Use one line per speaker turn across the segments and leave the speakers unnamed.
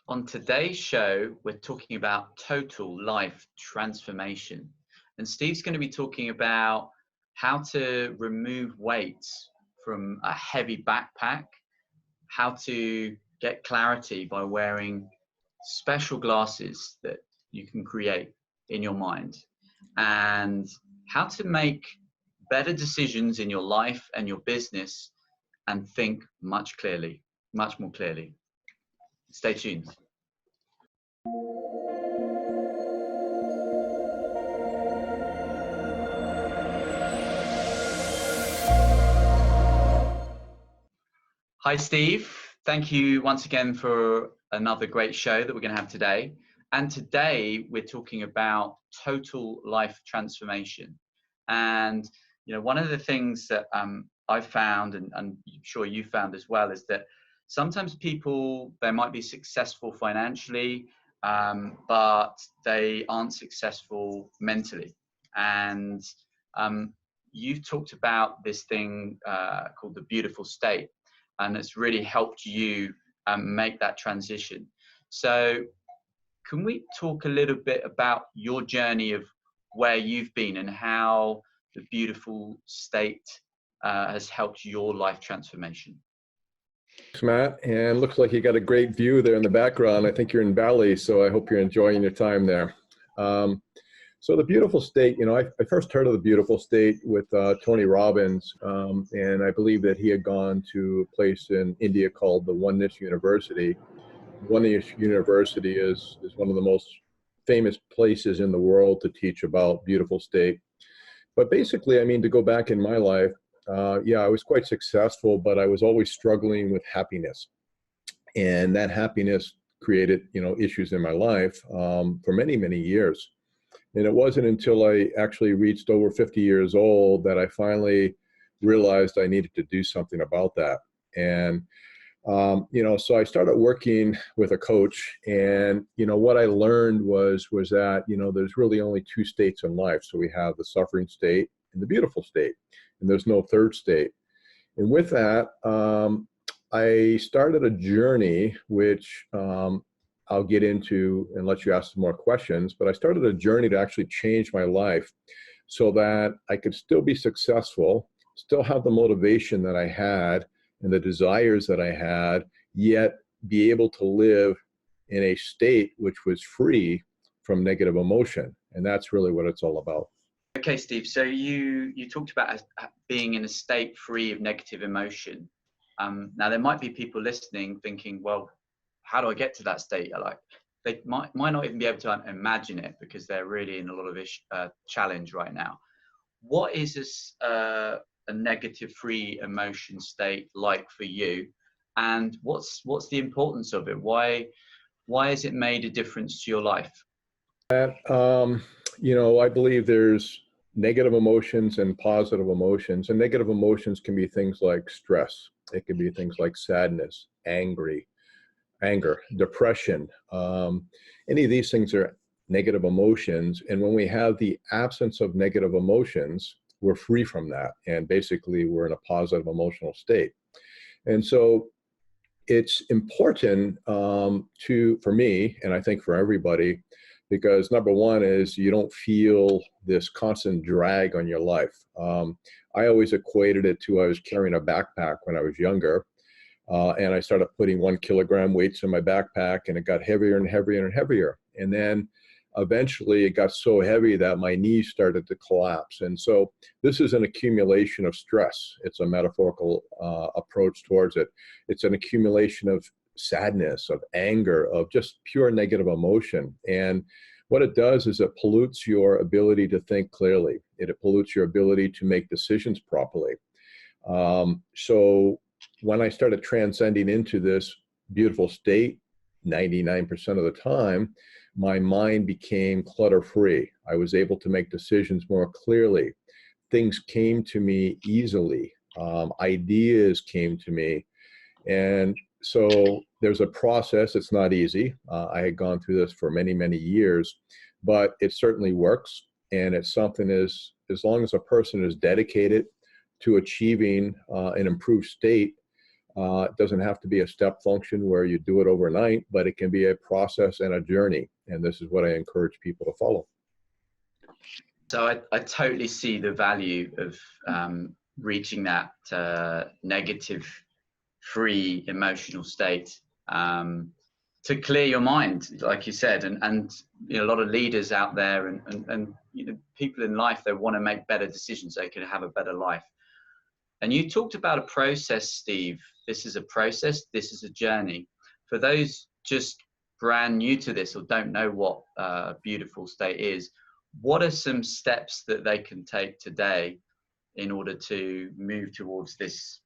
On today's show, we're talking about total life transformation. And Steve's going to be talking about how to remove weights from a heavy backpack, how to get clarity by wearing special glasses that you can create in your mind, and how to make better decisions in your life and your business and think much more clearly. Stay tuned. Hi, Steve. Thank you once again for another great show that we're going to have today. And today we're talking about total life transformation. And, one of the things that I've found, and I'm sure you found as well, is that sometimes people, they might be successful financially, but they aren't successful mentally. And you've talked about this thing called the beautiful state, and it's really helped you make that transition. So can we talk a little bit about your journey of where you've been and how the beautiful state has helped your life transformation?
Thanks, Matt. And looks like you got a great view there in the background. I think you're in Bali, so I hope you're enjoying your time there. So the beautiful state, I first heard of the beautiful state with Tony Robbins, and I believe that he had gone to a place in India called the Oneness University. Oneness University is one of the most famous places in the world to teach about beautiful state. But basically, to go back in my life, I was quite successful, but I was always struggling with happiness. And that happiness created, issues in my life for many, many years. And it wasn't until I actually reached over 50 years old that I finally realized I needed to do something about that. And, so I started working with a coach, and, what I learned was that, there's really only two states in life. So we have the suffering state and the beautiful state, and there's no third state. And with that, I started a journey, which I'll get into and let you ask some more questions, but I started a journey to actually change my life so that I could still be successful, still have the motivation that I had and the desires that I had, yet be able to live in a state which was free from negative emotion. And that's really what it's all about.
Okay, Steve. So you talked about being in a state free of negative emotion. Now there might be people listening thinking, well, how do I get to that state? Like, they might not even be able to imagine it because they're really in a lot of challenge right now. What is this a negative free emotion state like for you, and what's the importance of it? Why has it made a difference to your life?
I believe there's negative emotions and positive emotions, and negative emotions can be things like stress. It can be things like sadness, anger, depression. Any of these things are negative emotions. And when we have the absence of negative emotions, we're free from that. And basically, we're in a positive emotional state. And so it's important for me, and I think for everybody, because number one is you don't feel this constant drag on your life. I always equated it to I was carrying a backpack when I was younger. And I started putting 1 kilogram weights in my backpack, and it got heavier and heavier and heavier. And then eventually it got so heavy that my knees started to collapse. And so this is an accumulation of stress. It's a metaphorical approach towards it. It's an accumulation of sadness, of anger, of just pure negative emotion. And what it does is it pollutes your ability to think clearly. It pollutes your ability to make decisions properly. So when I started transcending into this beautiful state, 99% of the time, my mind became clutter-free. I was able to make decisions more clearly. Things came to me easily. Ideas came to me. And so there's a process. It's not easy. I had gone through this for many, many years, but it certainly works. And it's something as long as a person is dedicated to achieving an improved state, It doesn't have to be a step function where you do it overnight, but it can be a process and a journey. And this is what I encourage people to follow.
So I totally see the value of reaching that negative free emotional state to clear your mind, like you said, and you know, a lot of leaders out there and you know, people in life, they want to make better decisions, they can have a better life. And you talked about a process, Steve. This is a process, this is a journey. For those just brand new to this or don't know what beautiful state is, what are some steps that they can take today in order to move towards this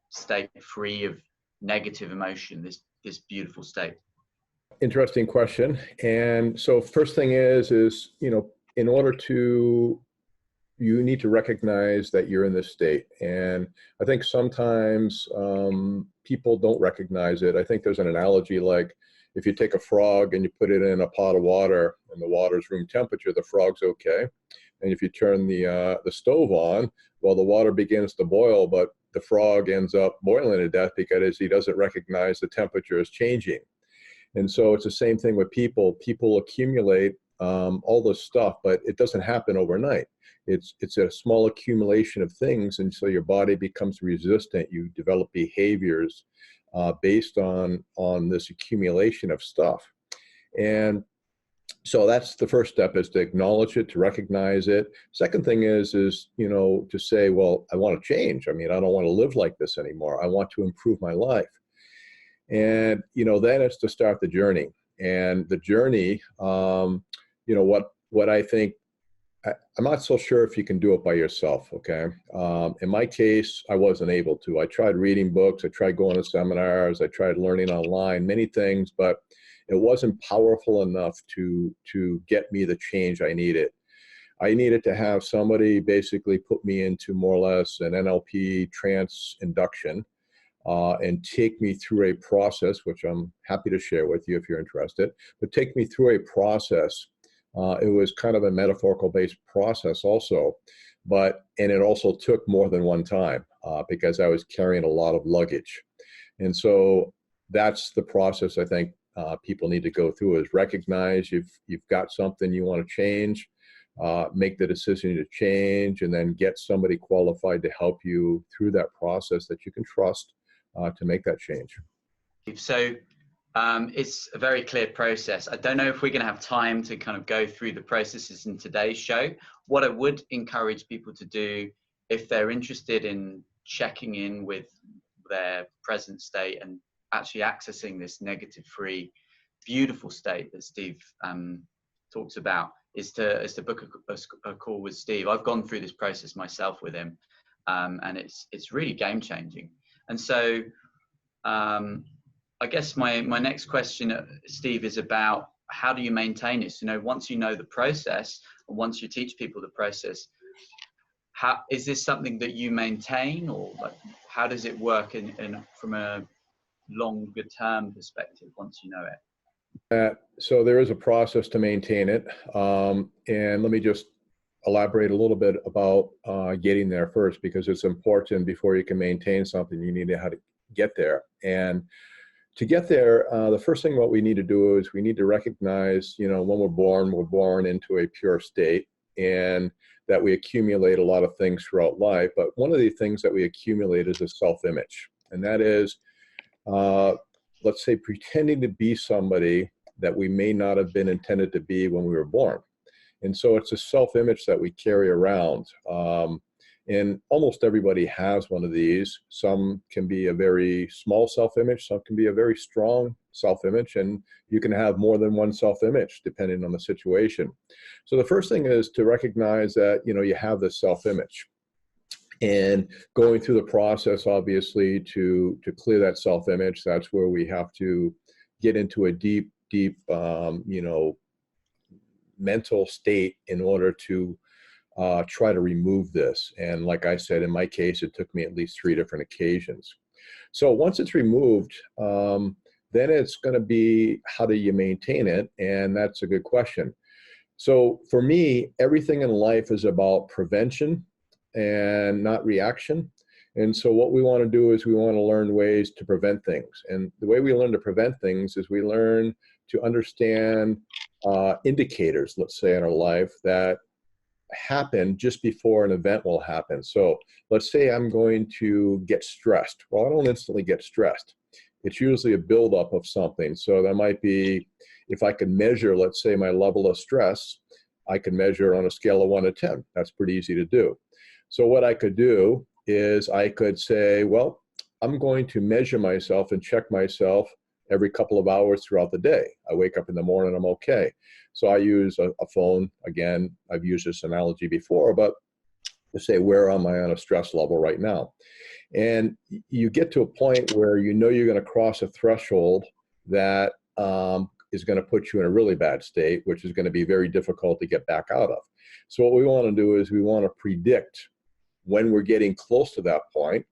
state free of negative emotion, this beautiful state?
Interesting question. And so first thing is, you know, in order to, you need to recognize that you're in this state. And I think sometimes people don't recognize it. I think there's an analogy like if you take a frog and you put it in a pot of water and the water's room temperature, the frog's okay. And if you turn the stove on, well, the water begins to boil, but the frog ends up boiling to death because he doesn't recognize the temperature is changing. And so it's the same thing with people. People accumulate all this stuff, but it doesn't happen overnight. It's a small accumulation of things, and so your body becomes resistant. You develop behaviors based on this accumulation of stuff. And so that's the first step, is to acknowledge it, to recognize it. Second thing is you know, to say, well, I want to change. I mean, I don't want to live like this anymore. I want to improve my life. And, you know, then it's to start the journey. And the journey, you know, what I think, I'm not so sure if you can do it by yourself, okay? In my case, I wasn't able to. I tried reading books, I tried going to seminars, I tried learning online, many things, but it wasn't powerful enough to get me the change I needed. I needed to have somebody basically put me into more or less an NLP trance induction and take me through a process, which I'm happy to share with you if you're interested, but take me through a process. It was kind of a metaphorical based process also, and it also took more than one time because I was carrying a lot of luggage. And so that's the process I think people need to go through, is recognize you've got something you want to change, make the decision to change, and then get somebody qualified to help you through that process that you can trust to make that change.
So it's a very clear process. I don't know if we're going to have time to kind of go through the processes in today's show. What I would encourage people to do, if they're interested in checking in with their present state and actually accessing this negative free, beautiful state that Steve talks about, is to book a call with Steve. I've gone through this process myself with him, and it's really game changing. And so I guess my next question, Steve, is about how do you maintain this? You know, once you know the process, and once you teach people the process, how is this something that you maintain, or like, how does it work from a longer term perspective once you know it?
So there is a process to maintain it. And let me just elaborate a little bit about getting there first, because it's important. Before you can maintain something, you need to know how to get there. And to get there, the first thing what we need to do is we need to recognize, you know, when we're born into a pure state, and that we accumulate a lot of things throughout life. But one of the things that we accumulate is a self-image. And that is, let's say, pretending to be somebody that we may not have been intended to be when we were born. And so it's a self-image that we carry around. And almost everybody has one of these. Some can be a very small self-image, some can be a very strong self-image, and you can have more than one self-image depending on the situation. So the first thing is to recognize that, you know, you have this self-image. And going through the process, obviously, to clear that self-image, that's where we have to get into a deep, you know, mental state in order to try to remove this. And like I said, in my case, it took me at least 3 different occasions. So once it's removed, then it's going to be, how do you maintain it? And that's a good question. So for me, everything in life is about prevention and not reaction. And so what we want to do is we want to learn ways to prevent things. And the way we learn to prevent things is we learn to understand indicators, let's say, in our life that happen just before an event will happen. So let's say I'm going to get stressed. Well, I don't instantly get stressed. It's usually a buildup of something. So that might be, if I can measure, let's say, my level of stress, I can measure on a scale of 1 to 10. That's pretty easy to do. So what I could do is I could say, well, I'm going to measure myself and check myself every couple of hours throughout the day. I wake up in the morning, I'm okay. So I use a phone. Again, I've used this analogy before, but to say, where am I on a stress level right now? And you get to a point where you know you're going to cross a threshold that is going to put you in a really bad state, which is going to be very difficult to get back out of. So what we want to do is we want to predict when we're getting close to that point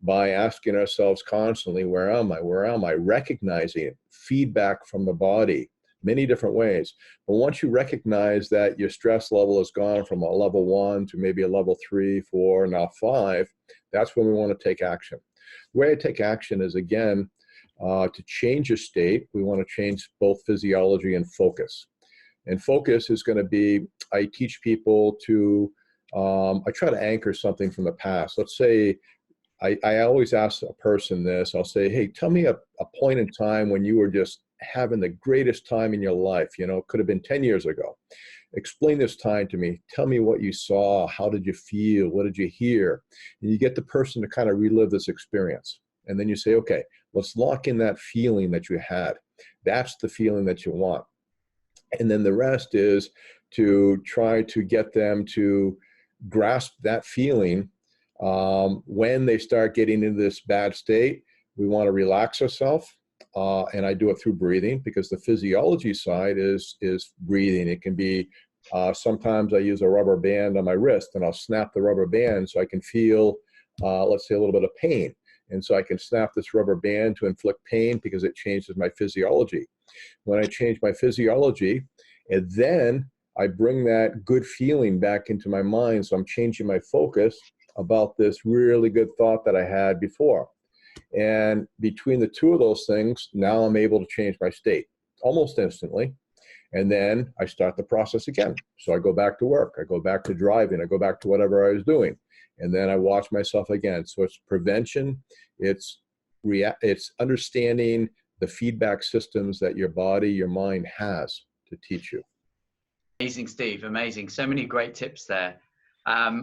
by asking ourselves constantly, where am I? Where am I? Recognizing feedback from the body, many different ways. But once you recognize that your stress level has gone from a level 1 to maybe a level 3, 4, now 5, that's when we want to take action. The way I take action is, again, to change your state, we want to change both physiology and focus. And focus is going to be, I teach people to, I try to anchor something from the past. Let's say, I always ask a person this, I'll say, hey, tell me a point in time when you were just having the greatest time in your life. You know, it could have been 10 years ago. Explain this time to me. Tell me what you saw. How did you feel? What did you hear? And you get the person to kind of relive this experience. And then you say, okay, let's lock in that feeling that you had. That's the feeling that you want. And then the rest is to try to get them to grasp that feeling. When they start getting into this bad state, we want to relax ourselves. And I do it through breathing, because the physiology side is breathing. It can be, sometimes I use a rubber band on my wrist and I'll snap the rubber band so I can feel, let's say, a little bit of pain. And so I can snap this rubber band to inflict pain because it changes my physiology. When I change my physiology, and then I bring that good feeling back into my mind. So I'm changing my focus about this really good thought that I had before. And between the two of those things, now I'm able to change my state almost instantly. And then I start the process again. So I go back to work, I go back to driving, I go back to whatever I was doing. And then I watch myself again. So it's prevention, it's understanding the feedback systems that your body, your mind has to teach you.
Amazing, Steve, amazing. So many great tips there.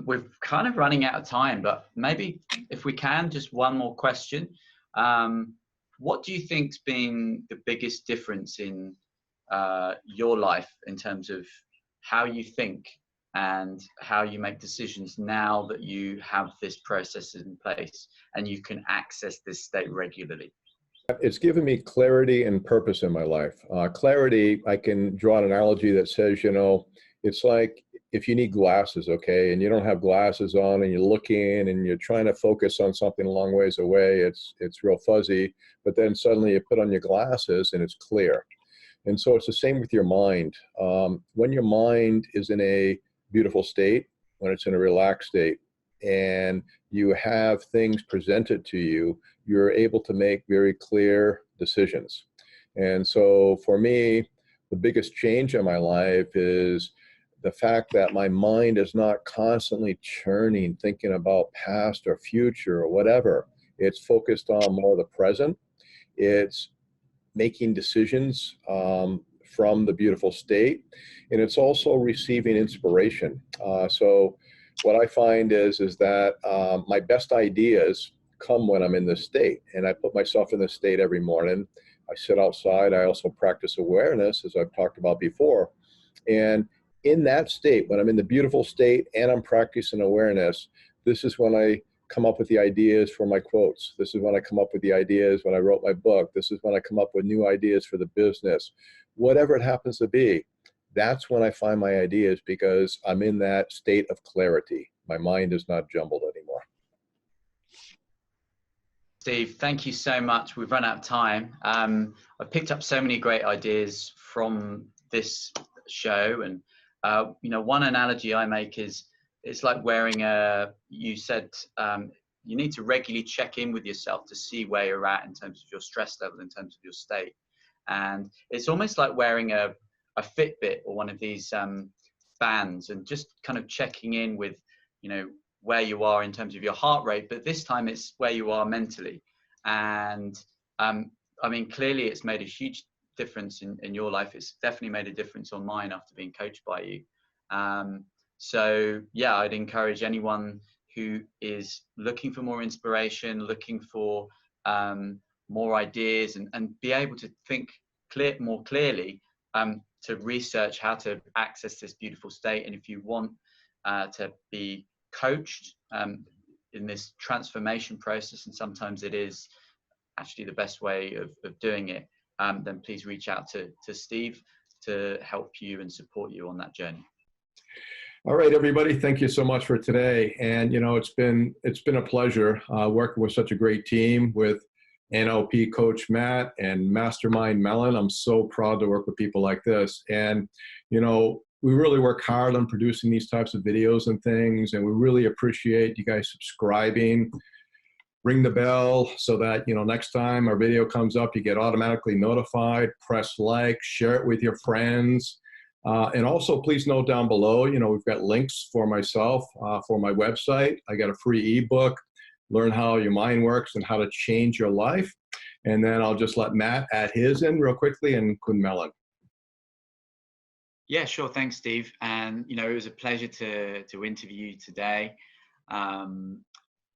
We're kind of running out of time, but maybe if we can, just one more question. What do you think's been the biggest difference in your life in terms of how you think and how you make decisions now that you have this process in place and you can access this state regularly?
It's given me clarity and purpose in my life. Clarity, I can draw an analogy that says, you know, it's like if you need glasses, okay, and you don't have glasses on and you're looking and you're trying to focus on something a long ways away, it's real fuzzy, but then suddenly you put on your glasses and it's clear. And so it's the same with your mind. When your mind is in a beautiful state, when it's in a relaxed state, and you have things presented to you, you're able to make very clear decisions. And so for me, the biggest change in my life is the fact that my mind is not constantly churning, thinking about past or future or whatever. It's focused on more the present. It's making decisions from the beautiful state. And it's also receiving inspiration. So what I find is that my best ideas come when I'm in this state. And I put myself in this state every morning. I sit outside. I also practice awareness, as I've talked about before. And in that state, when I'm in the beautiful state and I'm practicing awareness, this is when I come up with the ideas for my quotes. This is when I come up with the ideas when I wrote my book. This is when I come up with new ideas for the business. Whatever it happens to be, that's when I find my ideas, because I'm in that state of clarity. My mind is not jumbled anymore.
Steve, thank you so much. We've run out of time. I've picked up so many great ideas from this show. And, you know, one analogy I make is it's like wearing you said, you need to regularly check in with yourself to see where you're at in terms of your stress level, in terms of your state. And it's almost like wearing a Fitbit or one of these bands, and just kind of checking in with, you know, where you are in terms of your heart rate, but this time it's where you are mentally. And I mean, clearly it's made a huge difference in your life. It's definitely made a difference on mine after being coached by you. So yeah, I'd encourage anyone who is looking for more inspiration, looking for more ideas, and be able to think more clearly, to research how to access this beautiful state. And if you want to be coached in this transformation process, and sometimes it is actually the best way of doing it, then please reach out to Steve to help you and support you on that journey.
All right, everybody, thank you so much for today. And you know, it's been a pleasure working with such a great team with NLP coach Matt and Mastermind Melon. I'm so proud to work with people like this. And you know, we really work hard on producing these types of videos and things, and we really appreciate you guys subscribing. Ring the bell so that, you know, next time our video comes up, you get automatically notified. Press like, share it with your friends. And also, please note down below, you know, we've got links for myself, for my website. I got a free ebook, Learn How Your Mind Works and How to Change Your Life. And then I'll just let Matt add his in real quickly, and Kun Melon.
Yeah, sure. Thanks, Steve. And, you know, it was a pleasure to interview you today.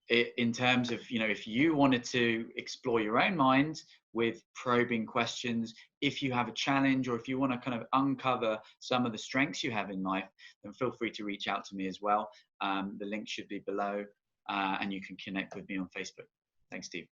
In terms of, you know, if you wanted to explore your own mind with probing questions, if you have a challenge, or if you want to kind of uncover some of the strengths you have in life, then feel free to reach out to me as well. The link should be below, and you can connect with me on Facebook. Thanks, Steve.